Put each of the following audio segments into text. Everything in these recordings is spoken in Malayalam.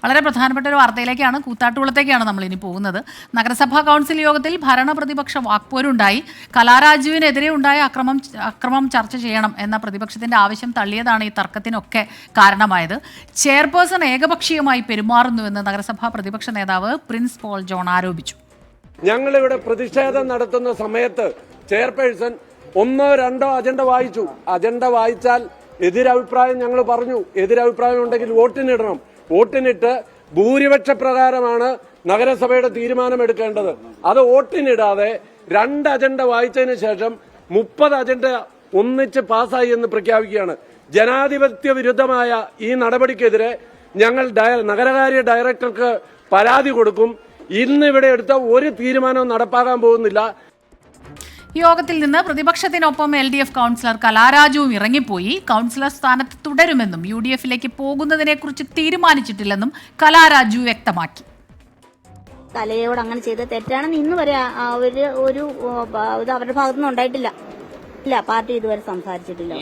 വളരെ പ്രധാനപ്പെട്ട ഒരു വാർത്തയിലേക്കാണ്, കൂത്താട്ടുകുളത്തേക്കാണ് നമ്മൾ ഇനി പോകുന്നത്. നഗരസഭാ കൗൺസിൽ യോഗത്തിൽ ഭരണപ്രതിപക്ഷ വാക്പോരുണ്ടായി. കലാരാജുവിനെതിരെ ഉണ്ടായ അക്രമം ചർച്ച ചെയ്യണം എന്ന പ്രതിപക്ഷത്തിന്റെ ആവശ്യം തള്ളിയതാണ് ഈ തർക്കത്തിനൊക്കെ കാരണമായത്. ചെയർപേഴ്സൺ ഏകപക്ഷീയമായി പെരുമാറുന്നുവെന്ന് നഗരസഭാ പ്രതിപക്ഷ നേതാവ് പ്രിൻസ് പോൾ ജോൺ ആരോപിച്ചു. ഞങ്ങളിവിടെ പ്രതിഷേധം നടത്തുന്ന സമയത്ത് ചെയർപേഴ്സൺ 1-2 അജണ്ട വായിച്ചു. അജണ്ട വായിച്ചാൽ എതിരഭിപ്രായം ഞങ്ങൾ പറഞ്ഞു. എതിരഭിപ്രായം ഉണ്ടെങ്കിൽ വോട്ടിനിടണം. വോട്ടിനിട്ട് ഭൂരിപക്ഷ പ്രകാരമാണ് നഗരസഭയുടെ തീരുമാനം എടുക്കേണ്ടത്. അത് വോട്ടിനിടാതെ 2 അജണ്ട വായിച്ചതിന് ശേഷം 30 അജണ്ട ഒന്നിച്ച് പാസ്സായി എന്ന് പ്രഖ്യാപിക്കുകയാണ്. ജനാധിപത്യ വിരുദ്ധമായ ഈ നടപടിക്കെതിരെ ഞങ്ങൾ നഗരകാര്യ ഡയറക്ടർക്ക് പരാതി കൊടുക്കും. ഇന്ന് ഇവിടെ എടുത്ത ഒരു തീരുമാനവും നടപ്പാക്കാൻ പോകുന്നില്ല. യോഗത്തിൽ നിന്ന് പ്രതിപക്ഷത്തിനൊപ്പം LDF കൗൺസിലർ കലാരാജുവും ഇറങ്ങിപ്പോയി. കൗൺസിലർ സ്ഥാനത്ത് തുടരുമെന്നും UDFിലേക്ക് പോകുന്നതിനെക്കുറിച്ച് തീരുമാനിച്ചിട്ടില്ലെന്നും കലാരാജു വ്യക്തമാക്കി. കലയോട് അങ്ങനെ ചെയ്ത് തെറ്റാണെന്ന് ഇന്ന് വരെ ഒരു ഇത് അവരുടെ ഭാഗത്തുനിന്ന് ഉണ്ടായിട്ടില്ല. ഇല്ല, പാർട്ടി ഇതുവരെ സംസാരിച്ചിട്ടില്ല.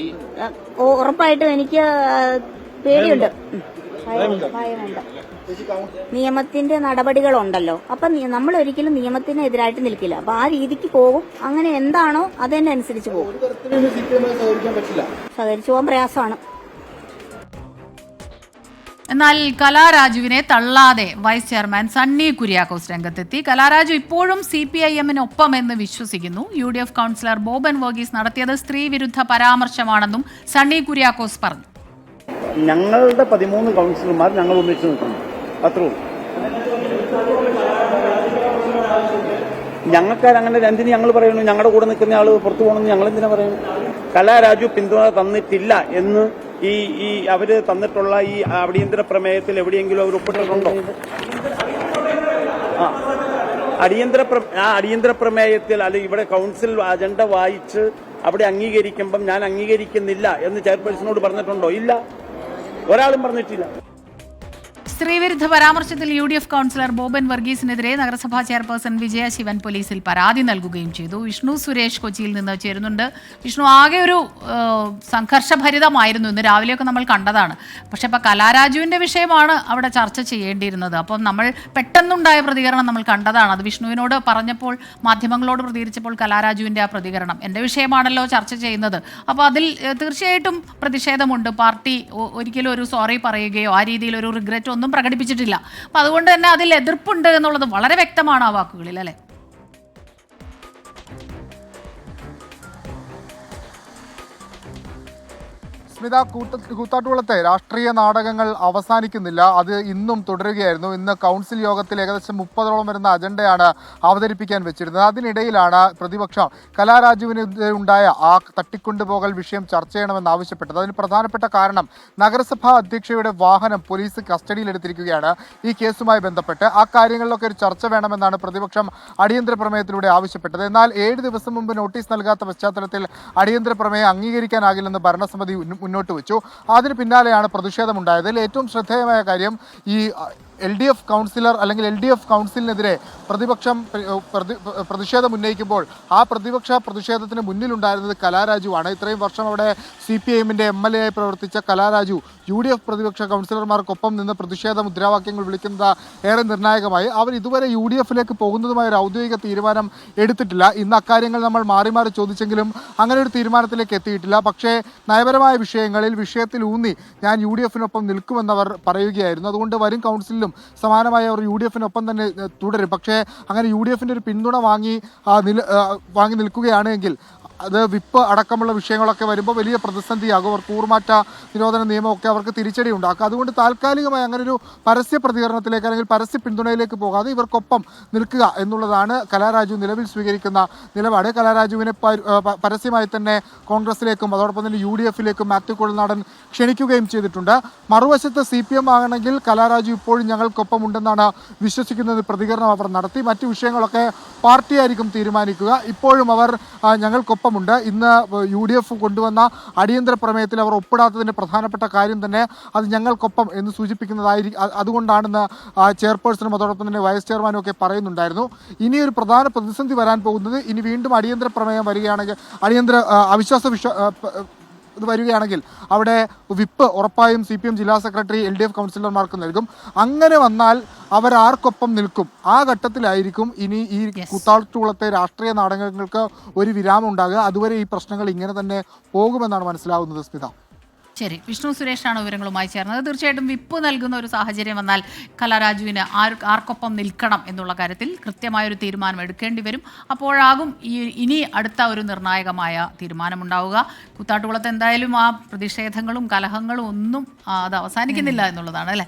ഉറപ്പായിട്ടും എനിക്ക് പേടിയുണ്ട്, ഭയമുണ്ട്. നിയമത്തിന്റെ നടപടികളുണ്ടല്ലോ, അപ്പൊ നമ്മൾ ഒരിക്കലും നിയമത്തിനെതിരായിട്ട് നിൽക്കില്ല. അപ്പൊ ആ രീതിക്ക് പോകും. അങ്ങനെ എന്താണോ അതിനനുസരിച്ച് പോകും. സഹകരിച്ചു പോകാൻ പ്രയാസമാണ്. എന്നാൽ കലാരാജുവിനെ തള്ളാതെ വൈസ് ചെയർമാൻ സണ്ണി കുര്യാക്കോസ് രംഗത്തെത്തി. കലാരാജു ഇപ്പോഴും CPIM-നൊപ്പം എന്ന് വിശ്വസിക്കുന്നു. UDF കൗൺസിലർ ബോബൻ വർഗീസ് നടത്തിയത് സ്ത്രീ വിരുദ്ധ പരാമർശമാണെന്നും സണ്ണി കുര്യാക്കോസ് പറഞ്ഞു. ഞങ്ങളുടെ 13 കൗൺസിലർമാർ ഞങ്ങൾ ഒന്നിച്ചു നിൽക്കുന്നു, അത്രേ ഉള്ളൂ. ഞങ്ങൾക്കാരങ്ങനെ എന്തിന് ഞങ്ങൾ പറയുന്നു? ഞങ്ങളുടെ കൂടെ നിൽക്കുന്ന ആള് പുറത്തു പോകണമെന്ന് ഞങ്ങൾ എന്തിനാ പറയുന്നു? കലാരാജു പിന്തുണ തന്നിട്ടില്ല എന്ന് ഈ അവര് തന്നിട്ടുള്ള ഈ അടിയന്തര പ്രമേയത്തിൽ എവിടെയെങ്കിലും അവർ ഒപ്പിട്ടിട്ടുണ്ടോ? അടിയന്തര പ്രമേയത്തിൽ അല്ലെങ്കിൽ ഇവിടെ കൗൺസിൽ അജണ്ട വായിച്ച് അവിടെ അംഗീകരിക്കുമ്പം ഞാൻ അംഗീകരിക്കുന്നില്ല എന്ന് ചെയർപേഴ്സണോട് പറഞ്ഞിട്ടുണ്ടോ? ഇല്ല, ഒരാളും പറഞ്ഞിട്ടില്ല. സ്ത്രീവിരുദ്ധ പരാമർശത്തിൽ UDF കൗൺസിലർ ബോബൻ വർഗീസിനെതിരെ നഗരസഭാ ചെയർപേഴ്സൺ വിജയ ശിവൻ പോലീസിൽ പരാതി നൽകുകയും ചെയ്തു. വിഷ്ണു സുരേഷ് കൊച്ചിയിൽ നിന്ന് ചേരുന്നുണ്ട്. വിഷ്ണു, ആകെ ഒരു സംഘർഷഭരിതമായിരുന്നു ഇന്ന് രാവിലെയൊക്കെ നമ്മൾ കണ്ടതാണ്. പക്ഷെ ഇപ്പം കലാരാജുവിൻ്റെ വിഷയമാണ് അവിടെ ചർച്ച ചെയ്യേണ്ടിയിരുന്നത്. അപ്പം നമ്മൾ പെട്ടെന്നുണ്ടായ പ്രതികരണം നമ്മൾ കണ്ടതാണ്. അത് വിഷ്ണുവിനോട് പറഞ്ഞപ്പോൾ, മാധ്യമങ്ങളോട് പ്രതികരിച്ചപ്പോൾ കലാരാജുവിൻ്റെ ആ പ്രതികരണം എൻ്റെ വിഷയമാണല്ലോ ചർച്ച ചെയ്യുന്നത്. അപ്പോൾ അതിൽ തീർച്ചയായിട്ടും പ്രതിഷേധമുണ്ട്. പാർട്ടി ഒരിക്കലും ഒരു സോറി പറയുകയോ ആ രീതിയിൽ ഒരു റിഗ്രറ്റ് ഒന്നും പ്രകടിപ്പിച്ചിട്ടില്ല. അപ്പൊ അതുകൊണ്ട് തന്നെ അതിൽ എതിർപ്പുണ്ട് എന്നുള്ളത് വളരെ വ്യക്തമാണ് ആ വാക്കുകളിൽ, അല്ലെ? സ്മിത, കൂത്താട്ടുകുളത്തെ രാഷ്ട്രീയ നാടകങ്ങൾ അവസാനിക്കുന്നില്ല. അത് ഇന്നും തുടരുകയായിരുന്നു. ഇന്ന് കൗൺസിൽ യോഗത്തിൽ ഏകദേശം 30ഓളം വരുന്ന അജണ്ടയാണ് അവതരിപ്പിക്കാൻ വെച്ചിരുന്നത്. അതിനിടയിലാണ് പ്രതിപക്ഷം കലാരാജുവിനെതിരെ ഉണ്ടായ ആ തട്ടിക്കൊണ്ടുപോകൽ വിഷയം ചർച്ച ചെയ്യണമെന്ന് ആവശ്യപ്പെട്ടത്. അതിന് പ്രധാനപ്പെട്ട കാരണം നഗരസഭാ അധ്യക്ഷയുടെ വാഹനം പോലീസ് കസ്റ്റഡിയിലെടുത്തിരിക്കുകയാണ്. ഈ കേസുമായി ബന്ധപ്പെട്ട് ആ കാര്യങ്ങളിലൊക്കെ ഒരു ചർച്ച വേണമെന്നാണ് പ്രതിപക്ഷം അടിയന്തര പ്രമേയത്തിലൂടെ ആവശ്യപ്പെട്ടത്. എന്നാൽ 7 ദിവസം മുമ്പ് നോട്ടീസ് നൽകാത്ത പശ്ചാത്തലത്തിൽ അടിയന്തര പ്രമേയം അംഗീകരിക്കാനാകില്ലെന്ന് ഭരണസമിതി മുന്നോട്ട് വെച്ചു. അതിന് പിന്നാലെയാണ് പ്രതിഷേധമുണ്ടായത്. ഇതിൽ ഏറ്റവും ശ്രദ്ധേയമായ കാര്യം ഈ LDF കൗൺസിലർ അല്ലെങ്കിൽ LDF കൗൺസിലിനെതിരെ പ്രതിപക്ഷം പ്രതിഷേധം ഉന്നയിക്കുമ്പോൾ ആ പ്രതിഷേധത്തിന് മുന്നിലുണ്ടായിരുന്നത് കലാരാജുവാണ്. ഇത്രയും വർഷം അവിടെ CPIM-ന്റെ MLA ആയി പ്രവർത്തിച്ച കലാരാജു UDF പ്രതിപക്ഷ കൗൺസിലർമാർക്കൊപ്പം നിന്ന് പ്രതിഷേധ മുദ്രാവാക്യങ്ങൾ വിളിക്കുന്നത് ഏറെ നിർണായകമായി. അവർ ഇതുവരെ UDFിലേക്ക് പോകുന്നതുമായ ഒരു ഔദ്യോഗിക തീരുമാനം എടുത്തിട്ടില്ല. ഇന്ന് അക്കാര്യങ്ങൾ നമ്മൾ മാറി മാറി ചോദിച്ചെങ്കിലും അങ്ങനെ ഒരു തീരുമാനത്തിലേക്ക് എത്തിയിട്ടില്ല. പക്ഷേ നയപരമായ വിഷയത്തിൽ ഊന്നി ഞാൻ UDFിനൊപ്പം നിൽക്കുമെന്നവർ പറയുകയായിരുന്നു. അതുകൊണ്ട് വരും കൗൺസിലിലും സമാനമായ അവർ UDFിനൊപ്പം തന്നെ തുടരും. പക്ഷേ അങ്ങനെ UDFിൻ്റെ ഒരു പിന്തുണ വാങ്ങി നിൽക്കുകയാണ് എങ്കിൽ അത് വിപ്പ് അടക്കമുള്ള വിഷയങ്ങളൊക്കെ വരുമ്പോൾ വലിയ പ്രതിസന്ധിയാകും. അവർ കൂറുമാറ്റ നിരോധന നിയമമൊക്കെ അവർക്ക് തിരിച്ചടി ഉണ്ടാക്കും. അതുകൊണ്ട് താൽക്കാലികമായി അങ്ങനെ ഒരു പരസ്യ പ്രതികരണത്തിലേക്ക് അല്ലെങ്കിൽ പരസ്യ പിന്തുണയിലേക്ക് പോകാതെ ഇവർക്കൊപ്പം നിൽക്കുക എന്നുള്ളതാണ് കലാരാജു നിലവിൽ സ്വീകരിക്കുന്ന നിലപാട്. കലാരാജുവിനെ പരസ്യമായി തന്നെ കോൺഗ്രസിലേക്കും അതോടൊപ്പം തന്നെ UDFിലേക്കും മാത്യു കുഴൽനാടൻ ക്ഷണിക്കുകയും ചെയ്തിട്ടുണ്ട്. മറുവശത്ത് CPM ആണെങ്കിൽ കലാരാജു ഇപ്പോഴും ഞങ്ങൾക്കൊപ്പം ഉണ്ടെന്നാണ് വിശ്വസിക്കുന്നത് പ്രതികരണം അവർ നടത്തി. മറ്റു വിഷയങ്ങളൊക്കെ പാർട്ടിയായിരിക്കും തീരുമാനിക്കുക. ഇപ്പോഴും അവർ ഞങ്ങൾക്കൊപ്പം ഇന്ന് UDF കൊണ്ടുവന്ന അടിയന്തര പ്രമേയത്തിൽ അവർ ഒപ്പിടാത്തതിന്റെ പ്രധാനപ്പെട്ട കാര്യം തന്നെ അത് ഞങ്ങൾക്കൊപ്പം എന്ന് സൂചിപ്പിക്കുന്നതായിരിക്കും. അതുകൊണ്ടാണെന്ന് ചെയർപേഴ്സണും അതോടൊപ്പം തന്നെ വൈസ് ചെയർമാനും ഒക്കെ പറയുന്നുണ്ടായിരുന്നു. ഇനിയൊരു പ്രധാന പ്രതിസന്ധി വരാൻ പോകുന്നത് ഇനി വീണ്ടും അടിയന്തര പ്രമേയം വരികയാണെങ്കിൽ അടിയന്തര അവിശ്വാസ ഇത് വരികയാണെങ്കിൽ അവിടെ വിപ്പ് ഉറപ്പായും CPM ജില്ലാ സെക്രട്ടറി LDF കൗൺസിലർമാർക്ക് നൽകും. അങ്ങനെ വന്നാൽ അവരാർക്കൊപ്പം നിൽക്കും, ആ ഘട്ടത്തിലായിരിക്കും ഇനി ഈ കൂത്താട്ടുകുളത്തെ രാഷ്ട്രീയ നാടകങ്ങൾക്ക് ഒരു വിരാമം ഉണ്ടാകുക. അതുവരെ ഈ പ്രശ്നങ്ങൾ ഇങ്ങനെ തന്നെ പോകുമെന്നാണ് മനസ്സിലാവുന്നത്. സ്മിത. ശരി, വിഷ്ണു സുരേഷാണ് വിവരങ്ങളുമായി ചേർന്നത്. തീർച്ചയായിട്ടും വിപ്പ് നൽകുന്ന ഒരു സാഹചര്യം വന്നാൽ കലാരാജുവിന് ആർക്കൊപ്പം നിൽക്കണം എന്നുള്ള കാര്യത്തിൽ കൃത്യമായൊരു തീരുമാനം എടുക്കേണ്ടി വരും. അപ്പോഴാകും ഇനി അടുത്ത ഒരു നിർണായകമായ തീരുമാനമുണ്ടാവുക. കൂത്താട്ടുകുളത്ത് എന്തായാലും ആ പ്രതിഷേധങ്ങളും കലഹങ്ങളും ഒന്നും അത് അവസാനിക്കുന്നില്ല എന്നുള്ളതാണ് അല്ലേ?